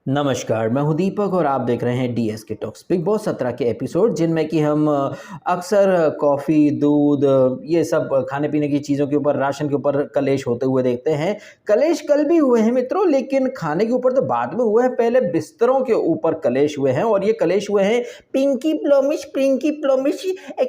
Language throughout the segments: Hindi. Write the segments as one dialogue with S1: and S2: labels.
S1: नमस्कार, मैं हूं दीपक और आप देख रहे हैं डीएस के टॉक्स। बिग बॉस 17 के एपिसोड जिनमें कि हम अक्सर कॉफ़ी, दूध ये सब खाने पीने की चीज़ों के ऊपर, राशन के ऊपर कलेश होते हुए देखते हैं। कलेश कल भी हुए हैं मित्रों, लेकिन खाने के ऊपर तो बाद में हुए हैं। पहले बिस्तरों के ऊपर कलेश हुए हैं और ये कलेश हुए हैं पिंकी प्लोमिश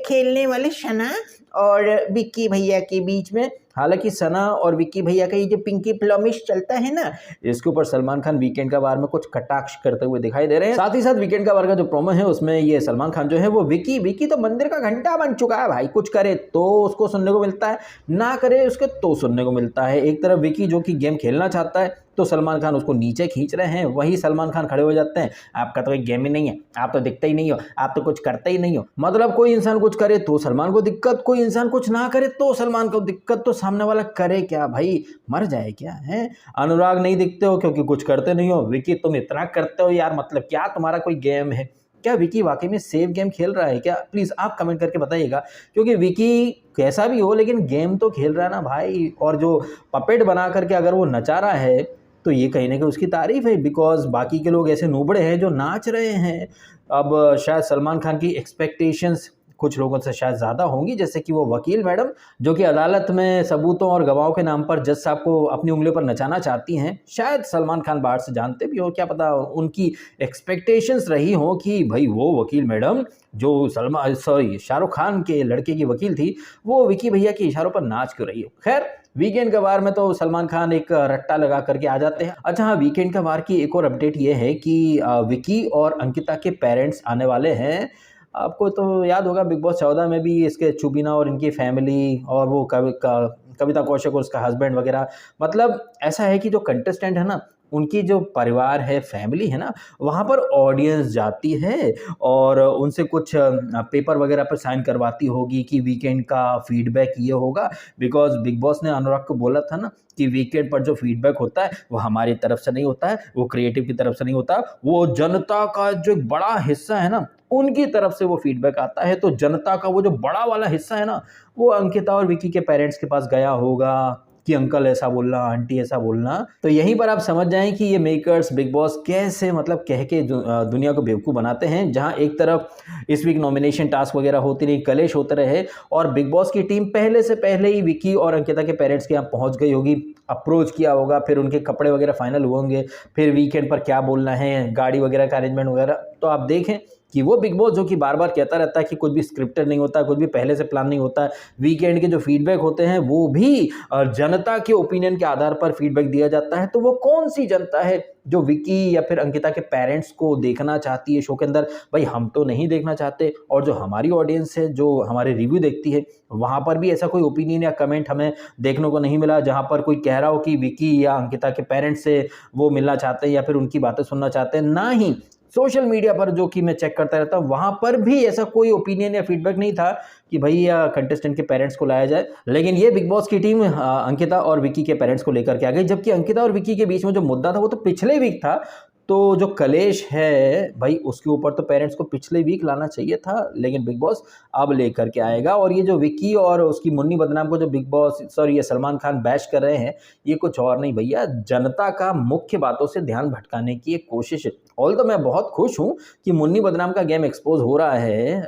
S1: खेलने वाले शना और विक्की भैया के बीच में। हालांकि सना और विक्की भैया का ये जो पिंकी प्लोमिश चलता है ना, इसके ऊपर सलमान खान वीकेंड का वार में कुछ कटाक्ष करते हुए दिखाई दे रहे हैं। साथ ही साथ वीकेंड का वार का जो प्रोमो है उसमें ये सलमान खान जो है वो विक्की तो मंदिर का घंटा बन चुका है भाई। कुछ करे तो उसको सुनने को मिलता है, ना करे उसके तो सुनने को मिलता है। एक तरफ विक्की जो कि गेम खेलना चाहता है तो सलमान खान उसको नीचे खींच रहे हैं, वही सलमान खान खड़े हो जाते हैं, आपका तो कोई गेम ही नहीं है, आप तो दिखते ही नहीं हो, आप तो कुछ करते ही नहीं हो। मतलब कोई इंसान कुछ करे तो सलमान को दिक्कत, कोई इंसान कुछ ना करे तो सलमान को दिक्कत। तो सामने वाला करे क्या भाई, मर जाए क्या है? अनुराग नहीं दिखते हो क्योंकि कुछ करते नहीं हो, विक्की तुम इतना करते हो यार, मतलब क्या तुम्हारा कोई गेम है क्या? विक्की वाकई में सेफ गेम खेल रहा है क्या? प्लीज आप कमेंट करके बताइएगा, क्योंकि विक्की कैसा भी हो लेकिन गेम तो खेल रहा है ना भाई। और जो पपेट बना करके अगर वो नचा रहा है तो ये कहीं ना कहीं उसकी तारीफ है, बिकॉज बाकी के लोग ऐसे नूबड़े हैं जो नाच रहे हैं। अब शायद सलमान खान की एक्सपेक्टेशंस कुछ लोगों से शायद ज़्यादा होंगी, जैसे कि वो वकील मैडम जो कि अदालत में सबूतों और गवाहों के नाम पर जज साहब को अपनी उंगलियों पर नचाना चाहती हैं। शायद सलमान खान बाहर से जानते भी हो, क्या पता उनकी एक्सपेक्टेशंस रही हो कि भाई वो वकील मैडम जो शाहरुख खान के लड़के की वकील थी, वो विक्की भैया के इशारों पर नाच क्यों रही हो। खैर, वीकेंड का वार में तो सलमान खान एक रट्टा लगा करके आ जाते हैं। अच्छा हाँ, वीकेंड का वार की एक और अपडेट ये है कि विक्की और अंकिता के पेरेंट्स आने वाले हैं। आपको तो याद होगा बिग बॉस 14 में भी इसके चुबीना और इनकी फैमिली और वो कविता कौशिक और उसका हस्बैंड वगैरह, मतलब ऐसा है कि जो कंटेस्टेंट है ना, उनकी जो परिवार है, फैमिली है ना, वहाँ पर ऑडियंस जाती है और उनसे कुछ पेपर वगैरह पर साइन करवाती होगी कि वीकेंड का फीडबैक ये होगा। बिकॉज बिग बॉस ने अनुराग को बोला था ना कि वीकेंड पर जो फीडबैक होता है वो हमारी तरफ से नहीं होता है, वो क्रिएटिव की तरफ से नहीं होता, वो जनता का जो एक बड़ा हिस्सा है ना, उनकी तरफ से वो फीडबैक आता है। तो जनता का वो जो बड़ा वाला हिस्सा है ना, वो अंकिता और विक्की के पेरेंट्स के पास गया होगा कि अंकल ऐसा बोलना, आंटी ऐसा बोलना। तो यहीं पर आप समझ जाएं कि ये मेकर्स बिग बॉस कैसे मतलब कह के दुनिया को बेवकूफ़ बनाते हैं। जहां एक तरफ इस वीक नॉमिनेशन टास्क वगैरह होती रही, कलेश होते रहे, और बिग बॉस की टीम पहले से पहले ही विक्की और अंकिता के पेरेंट्स के यहाँ पहुंच गई होगी, अप्रोच किया होगा, फिर उनके कपड़े वगैरह फाइनल हुए होंगे, फिर वीकेंड पर क्या बोलना है, गाड़ी वगैरह का अरेंजमेंट वगैरह। तो आप देखें कि वो बिग बॉस जो कि बार बार कहता रहता है कि कुछ भी स्क्रिप्टेड नहीं होता, कुछ भी पहले से प्लान नहीं होता है, वीकेंड के जो फीडबैक होते हैं वो भी जनता के ओपिनियन के आधार पर फीडबैक दिया जाता है। तो वो कौन सी जनता है जो विक्की या फिर अंकिता के पेरेंट्स को देखना चाहती है शो के अंदर? भाई हम तो नहीं देखना चाहते, और जो हमारी ऑडियंस है, जो हमारे रिव्यू देखती है, वहां पर भी ऐसा कोई ओपिनियन या कमेंट हमें देखने को नहीं मिला जहां पर कोई कह रहा हो कि विक्की या अंकिता के पेरेंट्स से वो मिलना चाहते हैं या फिर उनकी बातें सुनना चाहते हैं। ना ही सोशल मीडिया पर जो कि मैं चेक करता रहता हूँ, वहां पर भी ऐसा कोई ओपिनियन या फीडबैक नहीं था कि भाई या कंटेस्टेंट के पेरेंट्स को लाया जाए। लेकिन ये बिग बॉस की टीम अंकिता और विक्की के पेरेंट्स को लेकर के आ गई, जबकि अंकिता और विक्की के बीच में जो मुद्दा था वो तो पिछले वीक था। तो जो कलेश है भाई, उसके ऊपर तो पेरेंट्स को पिछले वीक लाना चाहिए था, लेकिन बिग बॉस अब लेकर के आएगा। और ये जो विक्की और उसकी मुन्नी बदनाम को जो बिग बॉस ये सलमान खान बैश कर रहे हैं, ये कुछ और नहीं भैया, जनता का मुख्य बातों से ध्यान भटकाने की एक कोशिश है। ऑल तो मैं बहुत खुश हूं कि मुन्नी बदनाम का गेम एक्सपोज हो रहा है,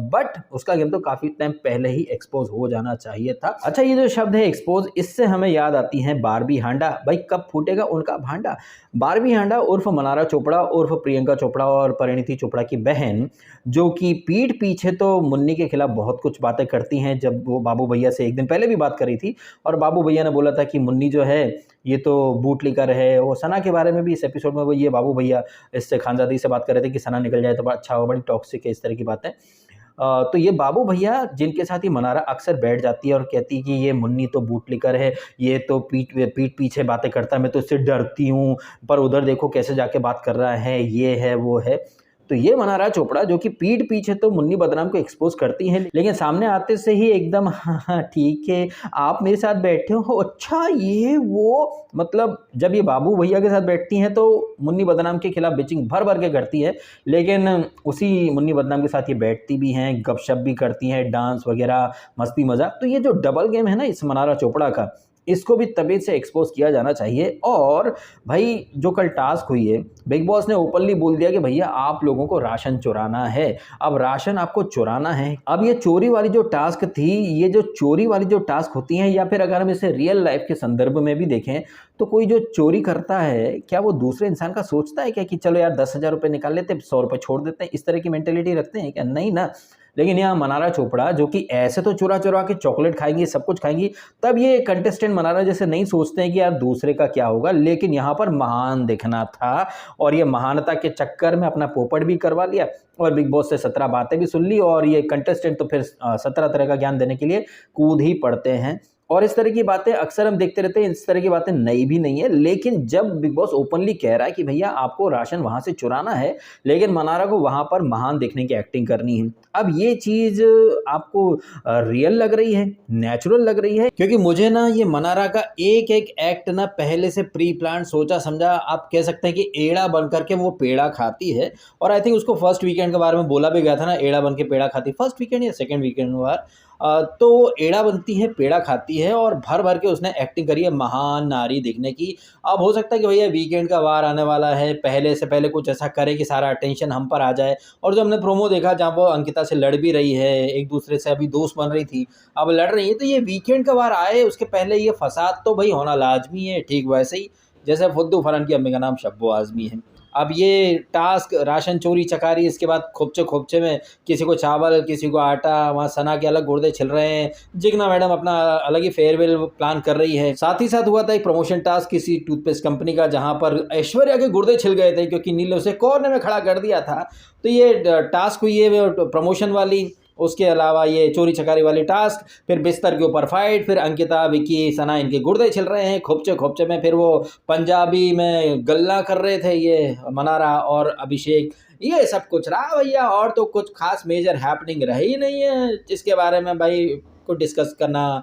S1: बट उसका गेम तो काफी टाइम पहले ही एक्सपोज हो जाना चाहिए था। अच्छा, ये जो शब्द है एक्सपोज, इससे हमें याद आती है बारबी हांडा। भाई कब फूटेगा उनका भांडा? बारबी हांडा उर्फ मनारा चोपड़ा उर्फ प्रियंका चोपड़ा और परिणीति चोपड़ा की बहन, जो कि पीठ पीछे तो मुन्नी के खिलाफ बहुत कुछ बातें करती हैं। जब वो बाबू भैया से एक दिन पहले भी बात करी थी और बाबू भैया ने बोला था कि मुन्नी जो है ये तो बूट लेकर है। वो सना के बारे में भी इस एपिसोड में वो ये बाबू भैया इससे खानजादी से बात कर रहे थे कि सना निकल जाए तो बड़ा अच्छा हो, बड़ी टॉक्सिक है, इस तरह की बातें। तो ये बाबू भैया जिनके साथ ही मनारा अक्सर बैठ जाती है और कहती है कि ये मुन्नी तो बूट लेकर है, ये तो पीठ पीछे बातें करता है, मैं तो इससे डरती हूँ, पर उधर देखो कैसे जाके बात कर रहा है, ये है वो है। तो ये मनारा चोपड़ा जो कि पीठ पीछे तो मुन्नी बदनाम को एक्सपोज करती हैं, लेकिन सामने आते से ही एकदम हाँ हाँ ठीक है, आप मेरे साथ बैठे हो, अच्छा ये वो, मतलब जब ये बाबू भैया के साथ बैठती हैं तो मुन्नी बदनाम के खिलाफ बिचिंग भर भर के करती है, लेकिन उसी मुन्नी बदनाम के साथ ये बैठती भी हैं, गपशप भी करती हैं, डांस वगैरह, मस्ती मजाक। तो ये जो डबल गेम है ना इस मनारा चोपड़ा का, इसको भी तभी से एक्सपोज किया जाना चाहिए। और भाई जो कल टास्क हुई है, बिग बॉस ने ओपनली बोल दिया कि भैया आप लोगों को राशन चुराना है। अब राशन आपको चुराना है। अब ये चोरी वाली जो टास्क थी, ये जो चोरी वाली जो टास्क होती हैं, या फिर अगर हम इसे रियल लाइफ के संदर्भ में भी देखें, तो कोई जो चोरी करता है, क्या वो दूसरे इंसान का सोचता है क्या कि चलो यार 10,000 रुपये निकाल लेते हैं, 100 रुपये छोड़ देते हैं? इस तरह की मेंटेलिटी रखते हैं क्या? नहीं ना। लेकिन यहाँ मनारा चोपड़ा, जो कि ऐसे तो चुरा चुरा के चॉकलेट खाएंगी, सब कुछ खाएंगी, तब ये कंटेस्टेंट मनारा जैसे नहीं सोचते हैं कि यार दूसरे का क्या होगा, लेकिन यहाँ पर महान दिखना था। और ये महानता के चक्कर में अपना पोपट भी करवा लिया और बिग बॉस से 17 बातें भी सुन ली। और ये कंटेस्टेंट तो फिर 17 तरह का ज्ञान देने के लिए कूद ही पड़ते हैं। और इस तरह की बातें अक्सर हम देखते रहते हैं। इस तरह की बातें नई भी नहीं है, लेकिन जब बिग बॉस ओपनली कह रहा है कि भैया आपको राशन वहां से चुराना है, लेकिन मनारा को वहां पर महान दिखने की एक्टिंग करनी है, अब ये चीज आपको रियल लग रही है, नेचुरल लग रही है? क्योंकि मुझे ना ये मनारा का एक एक एक्ट ना पहले से प्री प्लान, सोचा समझा, आप कह सकते हैं कि एड़ा बन करके वो पेड़ा खाती है। और आई थिंक उसको फर्स्ट वीकेंड के बारे में बोला भी गया था ना, एड़ा बन के पेड़ा खाती, फर्स्ट वीकेंड या सेकंड वीकेंड बार। तो वो एड़ा बनती है, पेड़ा खाती है, और भर भर के उसने एक्टिंग करी है महान नारी दिखने की। अब हो सकता है कि भैया वीकेंड का वार आने वाला है, पहले से पहले कुछ ऐसा करे कि सारा अटेंशन हम पर आ जाए। और जो हमने प्रोमो देखा जहाँ वो अंकिता से लड़ भी रही है, एक दूसरे से अभी दोस्त बन रही थी, अब लड़ रही है, तो ये वीकेंड का वार आए उसके पहले ये फसाद तो भाई होना लाजमी है। ठीक वैसे ही जैसे फुद्दू फरहान की अम्मी का नाम शब्बो आजमी है। अब ये टास्क राशन चोरी चकारी, इसके बाद खोपचे खोपचे में किसी को चावल, किसी को आटा, वहाँ सना के अलग गुर्दे छिल रहे हैं, जिगना मैडम अपना अलग ही फेयरवेल प्लान कर रही है। साथ ही साथ हुआ था एक प्रमोशन टास्क किसी टूथपेस्ट कंपनी का, जहाँ पर ऐश्वर्या के गुर्दे छिल गए थे क्योंकि नील ने उसे कॉर्नर में खड़ा कर दिया था। तो ये टास्क हुई है प्रमोशन वाली। उसके अलावा ये चोरी चकारी वाली टास्क, फिर बिस्तर के ऊपर फाइट, फिर अंकिता, विकी, सना इनके गुर्दे छिल रहे हैं खोपचे खोपचे में, फिर वो पंजाबी में गल्ला कर रहे थे ये मनारा और अभिषेक, ये सब कुछ रहा भैया। और तो कुछ खास मेजर हैपनिंग रही नहीं है जिसके बारे में भाई को डिस्कस करना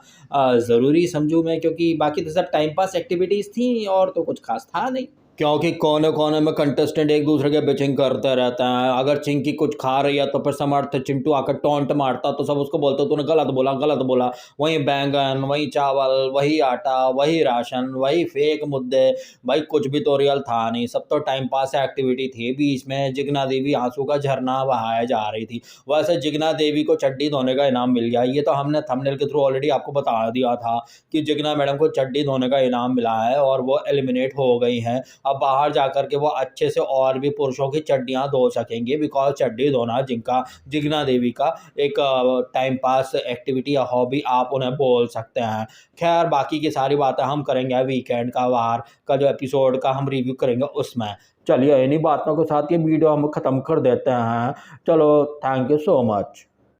S1: ज़रूरी समझूँ मैं, क्योंकि बाकी तो सब टाइम पास एक्टिविटीज़ थी और तो कुछ खास था नहीं। क्योंकि कोने कोने में कंटेस्टेंट एक दूसरे के बिचिंग करते रहते हैं। अगर चिंकी कुछ खा रही है तो फिर समर्थ चिंटू आकर टोंट मारता तो सब उसको बोलते तूने गलत बोला गलत बोला। वही बैंगन, वही चावल, वही आटा, वही राशन, वही फेक मुद्दे। भाई कुछ भी तो रियल था नहीं, सब तो टाइम पास एक्टिविटी थी। बीच में जिग्ना देवी आंसू का झरना बहाया जा रही थी। वैसे जिग्ना देवी को चड्डी धोने का इनाम मिल गया, ये तो हमने थंबनेल के थ्रू ऑलरेडी आपको बता दिया था कि जिग्ना मैडम को चड्डी धोने का इनाम मिला है और वो एलिमिनेट हो गई हैं। अब बाहर जाकर के वो अच्छे से और भी पुरुषों की चड्डियां धो सकेंगे, बिकॉज चड्डी धोना जिनका जिग्ना देवी का एक टाइम पास एक्टिविटी या हॉबी आप उन्हें बोल सकते हैं। खैर बाकी की सारी बातें हम करेंगे वीकेंड का वार का जो एपिसोड का हम रिव्यू करेंगे उसमें। चलिए इन्हीं बातों के साथ ये वीडियो हम ख़त्म कर देते हैं। चलो थैंक यू सो मच।